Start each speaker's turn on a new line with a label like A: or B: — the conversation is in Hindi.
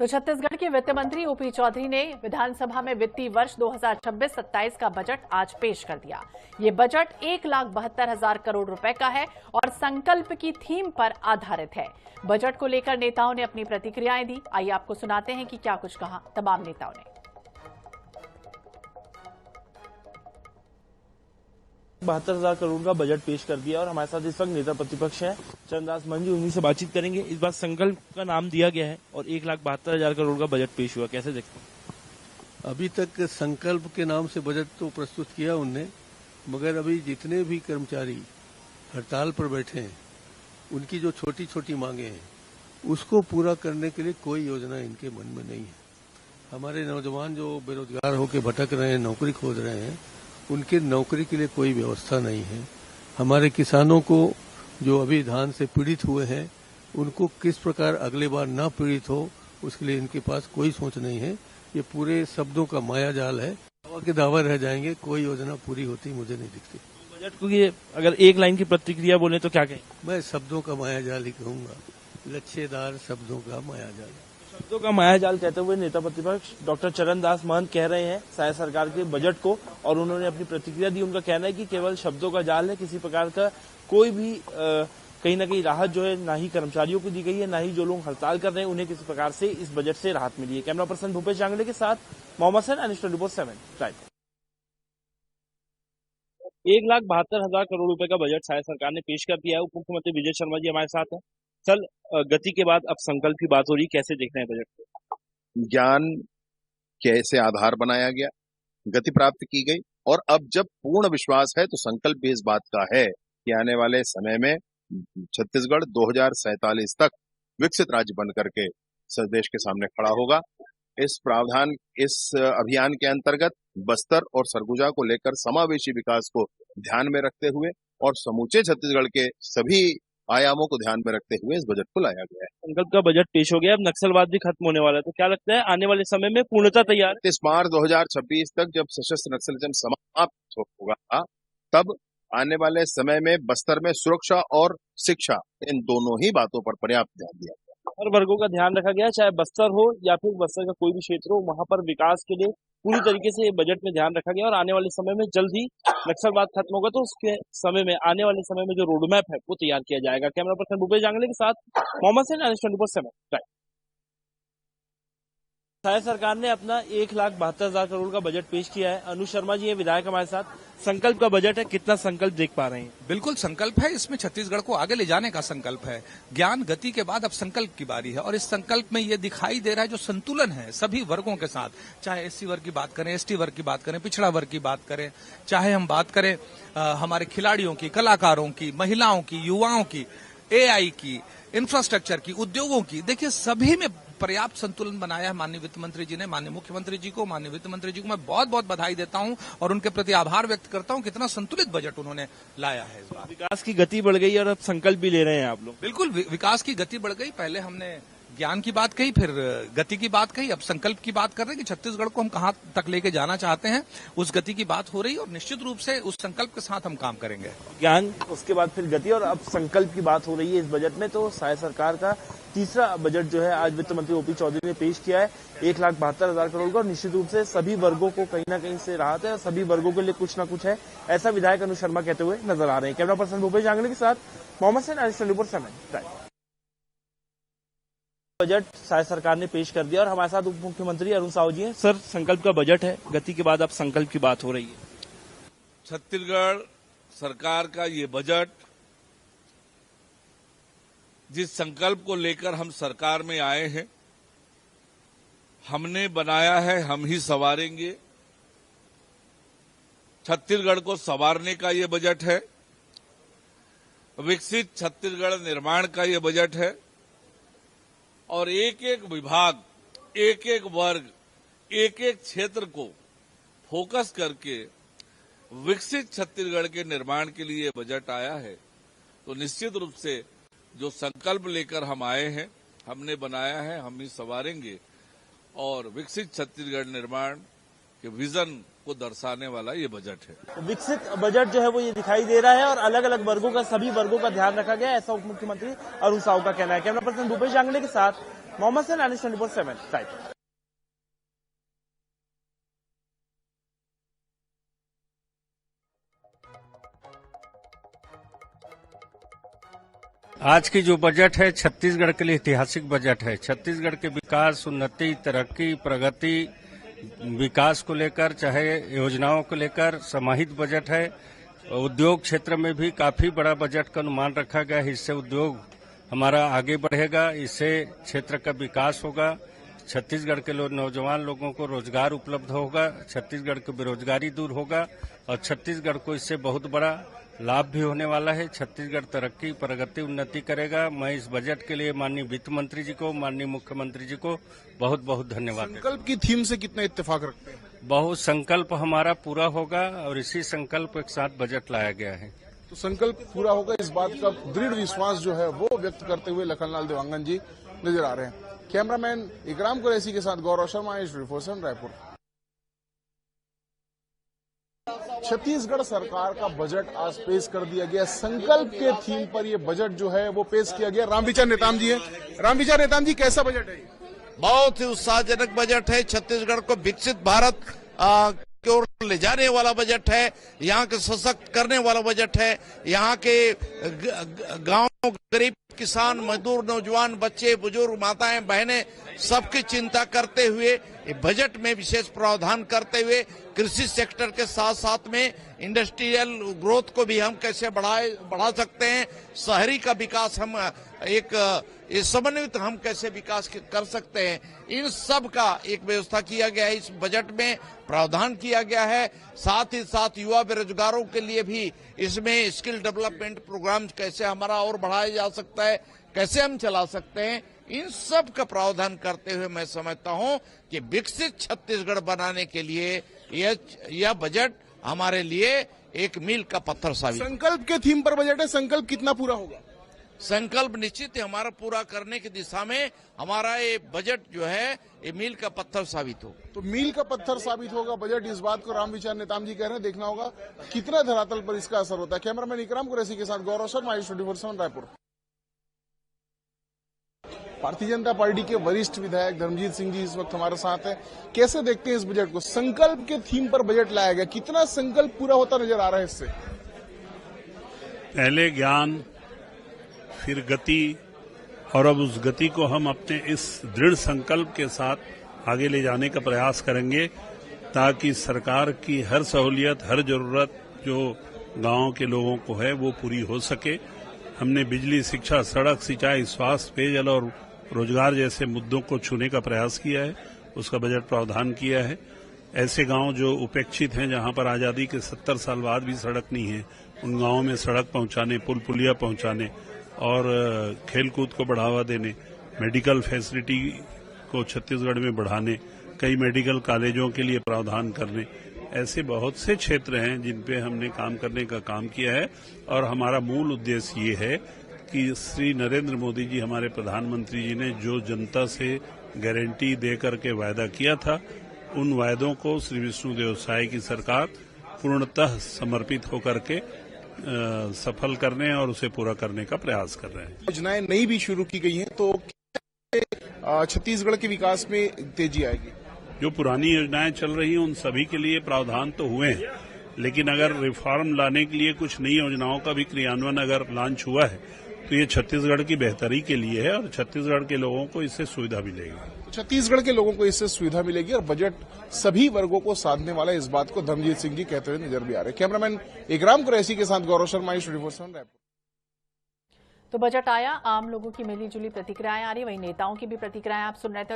A: तो छत्तीसगढ़ के वित्त मंत्री ओपी चौधरी ने विधानसभा में वित्तीय वर्ष 2026-27 का बजट आज पेश कर दिया। ये बजट 1,72,000 करोड़ रुपए का है और संकल्प की थीम पर आधारित है। बजट को लेकर नेताओं ने अपनी प्रतिक्रियाएं दी। आइए आपको सुनाते हैं कि क्या कुछ कहा तमाम नेताओं ने।
B: 72,000 करोड़ का बजट पेश कर दिया और हमारे साथ इस वक्त नेता प्रतिपक्ष हैं चरणदास महंत जी, उन्हीं से बातचीत करेंगे। इस बार संकल्प का नाम दिया गया है और 1,72,000 करोड़ का बजट पेश हुआ, कैसे देखते हैं?
C: अभी तक संकल्प के नाम से बजट तो प्रस्तुत किया उनने, मगर अभी जितने भी कर्मचारी हड़ताल पर बैठे हैं उनकी जो छोटी छोटी मांगे हैं उसको पूरा करने के लिए कोई योजना इनके मन में नहीं है। हमारे नौजवान जो बेरोजगार होकर भटक रहे हैं, नौकरी खोज रहे हैं, उनके नौकरी के लिए कोई व्यवस्था नहीं है। हमारे किसानों को जो अभी धान से पीड़ित हुए हैं उनको किस प्रकार अगले बार ना पीड़ित हो उसके लिए इनके पास कोई सोच नहीं है। ये पूरे शब्दों का माया जाल है, दावा के दावा रह जाएंगे, कोई योजना पूरी होती मुझे नहीं दिखती।
B: बजट को ये अगर एक लाइन की प्रतिक्रिया बोले तो क्या कहें?
C: मैं शब्दों का माया जाल ही कहूंगा, लच्छेदार शब्दों का माया जाल।
B: शब्दों का माया जाल कहते हुए नेता प्रतिपक्ष डॉक्टर चरणदास महंत कह रहे हैं साय सरकार के बजट को, और उन्होंने अपनी प्रतिक्रिया दी। उनका कहना है कि केवल शब्दों का जाल है, किसी प्रकार का कोई भी कहीं ना कहीं राहत जो है ना ही कर्मचारियों को दी गई है, ना ही जो लोग हड़ताल कर रहे हैं उन्हें किसी प्रकार से इस बजट से राहत मिली है। कैमरा पर्सन भूपेश जांगड़े के साथ मोहम्मद सैन, अनिश 24/7 राइट। 1,72,000 करोड़ रुपए का बजट साय सरकार ने पेश कर दिया है। उप मुख्यमंत्री विजय शर्मा जी हमारे साथ हैं। चल गति के बाद अब संकल्प की बात हो रही, कैसे देखते हैं बजट को?
D: ज्ञान कैसे आधार बनाया गया, गति प्राप्त की गई, और अब जब पूर्ण विश्वास है तो संकल्प भी इस बात का है कि आने वाले समय में छत्तीसगढ़ 2047 तक विकसित राज्य बन करके देश के सामने खड़ा होगा। इस अभियान के अंतर्गत बस्तर और सरगुजा को लेकर समावेशी विकास को ध्यान में रखते हुए और समूचे छत्तीसगढ़ के सभी आयामों को ध्यान में रखते हुए इस बजट को लाया गया है।
B: संकल्प का बजट पेश हो गया, अब नक्सलवाद भी खत्म होने वाला है, तो क्या लगता है आने वाले समय में पूर्णतः तैयार?
D: 30 मार्च 2026 तक जब सशस्त्र नक्सलिज्म समाप्त होगा तब आने वाले समय में बस्तर में सुरक्षा और शिक्षा, इन दोनों ही बातों पर पर्याप्त ध्यान दिया गया।
B: हर वर्गों का ध्यान रखा गया, चाहे बस्तर हो या फिर बस्तर का कोई भी क्षेत्र हो, वहां पर विकास के लिए पूरी तरीके से बजट में ध्यान रखा गया। और आने वाले समय में जल्द ही नक्सलवाद खत्म होगा तो उसके समय में आने वाले समय में जो रोड मैप है वो तैयार किया जाएगा। कैमरा पर्सन भूपेश जांगड़े के साथ मोहम्मद सैन, अनिश 24/7 राइट। साय सरकार ने अपना 1,72,000 करोड़ का बजट पेश किया है। अनु शर्मा जी ये विधायक हमारे साथ। संकल्प का बजट है, कितना संकल्प देख पा रहे हैं?
E: बिल्कुल संकल्प है, इसमें छत्तीसगढ़ को आगे ले जाने का संकल्प है। ज्ञान गति के बाद अब संकल्प की बारी है और इस संकल्प में ये दिखाई दे रहा है जो संतुलन है सभी वर्गों के साथ, चाहे एससी वर्ग की बात करें, एसटी वर्ग की बात करें, पिछड़ा वर्ग की बात करें, चाहे हम बात करें हमारे खिलाड़ियों की, कलाकारों की, महिलाओं की, युवाओं की, एआई की, इंफ्रास्ट्रक्चर की, उद्योगों की। देखिए सभी में पर्याप्त संतुलन बनाया है माननीय वित्त मंत्री जी ने। माननीय मुख्यमंत्री जी को, माननीय वित्त मंत्री जी को मैं बहुत बहुत बधाई देता हूं और उनके प्रति आभार व्यक्त करता हूं, कितना संतुलित बजट उन्होंने लाया है इस बार।
B: विकास की गति बढ़ गई और अब संकल्प भी ले रहे हैं आप लोग।
E: बिल्कुल विकास की गति बढ़ गई। पहले हमने ज्ञान की बात कही, फिर गति की बात कही, अब संकल्प की बात कर रहे हैं कि छत्तीसगढ़ को हम कहां तक लेके जाना चाहते हैं, उस गति की बात हो रही है और निश्चित रूप से उस संकल्प के साथ हम काम करेंगे।
B: ज्ञान, उसके बाद फिर गति और अब संकल्प की बात हो रही है इस बजट में। तो साय सरकार का तीसरा बजट जो है आज वित्त मंत्री ओपी चौधरी ने पेश किया है 1,72,000 करोड़ का, और निश्चित रूप से सभी वर्गों को कहीं ना कहीं से राहत है और सभी वर्गों के लिए कुछ ना कुछ है, ऐसा विधायक अनु शर्मा कहते हुए नजर आ रहे हैं। कैमरा पर्सन भूपेश जांगड़े के साथ मोहम्मद सैन, अनिश 24/7 राइट। बजट साय सरकार ने पेश कर दिया और हमारे साथ उप मुख्यमंत्री अरुण साहू जी हैं। सर, संकल्प का बजट है, गति के बाद अब संकल्प की बात हो रही है।
F: छत्तीसगढ़ सरकार का ये बजट जिस संकल्प को लेकर हम सरकार में आए हैं, हमने बनाया है, हम ही संवारेंगे। छत्तीसगढ़ को संवारने का ये बजट है, विकसित छत्तीसगढ़ निर्माण का ये बजट है और एक एक विभाग, एक एक वर्ग, एक एक क्षेत्र को फोकस करके विकसित छत्तीसगढ़ के निर्माण के लिए बजट आया है। तो निश्चित रूप से जो संकल्प लेकर हम आए हैं, हमने बनाया है, हम ही संवारेंगे और विकसित छत्तीसगढ़ निर्माण के विजन को दर्शाने वाला ये बजट है।
B: विकसित बजट जो है वो ये दिखाई दे रहा है और अलग अलग वर्गों का, सभी वर्गों का ध्यान रखा गया, ऐसा उप मुख्यमंत्री अरुण साहू का कहना है। कैमरा पर्सन भूपेश जांगड़े के साथ मोहम्मद सैन, Anis 24/7 रायपुर।
G: आज की जो बजट है छत्तीसगढ़ के लिए ऐतिहासिक बजट है। छत्तीसगढ़ के विकास, उन्नति, तरक्की, प्रगति, विकास को लेकर चाहे योजनाओं को लेकर समाहित बजट है। उद्योग क्षेत्र में भी काफी बड़ा बजट का अनुमान रखा गया है। इससे उद्योग हमारा आगे बढ़ेगा, इससे क्षेत्र का विकास होगा, छत्तीसगढ़ के नौजवान लोगों को रोजगार उपलब्ध होगा, छत्तीसगढ़ की बेरोजगारी दूर होगा और छत्तीसगढ़ को इससे बहुत बड़ा लाभ भी होने वाला है। छत्तीसगढ़ तरक्की, प्रगति, उन्नति करेगा। मैं इस बजट के लिए माननीय वित्त मंत्री जी को, माननीय मुख्यमंत्री जी को बहुत बहुत धन्यवाद देता हूं।
H: संकल्प की थीम से कितना इत्तेफाक रखते हैं?
G: बहुत संकल्प हमारा पूरा होगा और इसी संकल्प के साथ बजट लाया गया है।
H: तो संकल्प पूरा होगा, इस बात का दृढ़ विश्वास जो है वो व्यक्त करते हुए लखनलाल देवांगन जी नजर आ रहे हैं। कैमरामैन इकराम कुरैशी के साथ गौरव शर्मा, Anis 24/7 रायपुर। छत्तीसगढ़ सरकार का बजट आज पेश कर दिया गया। संकल्प के थीम पर यह बजट जो है वो पेश किया गया। रामविचार नेताम जी है। रामविचार नेताम जी, कैसा बजट है?
I: बहुत ही उत्साहजनक बजट है। छत्तीसगढ़ को विकसित भारत की ओर ले जाने वाला बजट है। यहाँ के सशक्त करने वाला बजट है। यहाँ के गांव, गरीब किसान, मजदूर, नौजवान, बच्चे, बुजुर्ग, माताएं, बहनें सबकी चिंता करते हुए बजट में विशेष प्रावधान करते हुए कृषि सेक्टर के साथ साथ में इंडस्ट्रियल ग्रोथ को भी हम कैसे बढ़ा सकते हैं, शहरी का विकास हम एक समन्वित हम कैसे विकास कर सकते हैं, इन सब का एक व्यवस्था किया गया है। इस बजट में प्रावधान किया गया है। साथ ही साथ युवा बेरोजगारों के लिए भी इसमें स्किल डेवलपमेंट प्रोग्राम कैसे हमारा और बढ़ाया जा सकता है, कैसे हम चला सकते हैं, इन सब का प्रावधान करते हुए मैं समझता हूं कि विकसित छत्तीसगढ़ बनाने के लिए यह बजट हमारे लिए एक मील का पत्थर साबित।
H: संकल्प के थीम पर बजट है। संकल्प कितना पूरा होगा?
I: संकल्प निश्चित है हमारा पूरा करने की दिशा में हमारा ये बजट जो है ये मील का पत्थर साबित होगा।
H: तो मील का पत्थर साबित होगा बजट, इस बात को रामविचार नेताम जी कह रहे हैं। देखना होगा कितना धरातल पर इसका असर होता है। कैमरामैन इकराम कुरैशी के साथ गौरव शर्मा, Anis 24/7 रायपुर। भारतीय जनता पार्टी के वरिष्ठ विधायक धर्मजीत सिंह जी इस वक्त हमारे साथ हैं। कैसे देखते हैं इस बजट को? संकल्प के थीम पर बजट लाया गया, कितना संकल्प पूरा होता नजर आ रहा है इससे?
J: पहले ज्ञान, फिर गति, और अब उस गति को हम अपने इस दृढ़ संकल्प के साथ आगे ले जाने का प्रयास करेंगे ताकि सरकार की हर सहूलियत, हर जरूरत जो गांव के लोगों को है वो पूरी हो सके। हमने बिजली, शिक्षा, सड़क, सिंचाई, स्वास्थ्य, पेयजल और रोजगार जैसे मुद्दों को छूने का प्रयास किया है, उसका बजट प्रावधान किया है। ऐसे गांव जो उपेक्षित हैं, जहां पर आजादी के 70 साल बाद भी सड़क नहीं है, उन गांवों में सड़क पहुंचाने, पुल पुलिया पहुंचाने और खेलकूद को बढ़ावा देने, मेडिकल फैसिलिटी को छत्तीसगढ़ में बढ़ाने, कई मेडिकल कॉलेजों के लिए प्रावधान करने, ऐसे बहुत से क्षेत्र हैं जिन पे हमने काम करने का काम किया है। और हमारा मूल उद्देश्य ये है कि श्री नरेंद्र मोदी जी, हमारे प्रधानमंत्री जी ने जो जनता से गारंटी दे करके वायदा किया था, उन वायदों को श्री विष्णुदेव साय की सरकार पूर्णतः समर्पित होकर के सफल करने और उसे पूरा करने का प्रयास कर रहे हैं।
H: योजनाएं नई भी शुरू की गई हैं, तो छत्तीसगढ़ के विकास में तेजी आएगी?
J: जो पुरानी योजनाएं चल रही हैं उन सभी के लिए प्रावधान तो हुए हैं, लेकिन अगर रिफॉर्म लाने के लिए कुछ नई योजनाओं का भी क्रियान्वयन अगर लॉन्च हुआ है तो ये छत्तीसगढ़ की बेहतरी के लिए है और छत्तीसगढ़ के लोगों को इससे सुविधा मिलेगी।
H: छत्तीसगढ़ के लोगों को इससे सुविधा मिलेगी और बजट सभी वर्गों को साधने वाला, इस बात को धर्मजीत सिंह जी कहते हुए नजर भी आ रहे हैं। कैमरामैन इकराम कुरैशी के साथ गौरव शर्मा, Anis 24/7 रायपुर।
A: तो बजट आया, आम लोगों की मिली जुली प्रतिक्रियाएं आ रही, वहीं नेताओं की भी प्रतिक्रियाएं आप सुन रहे थे।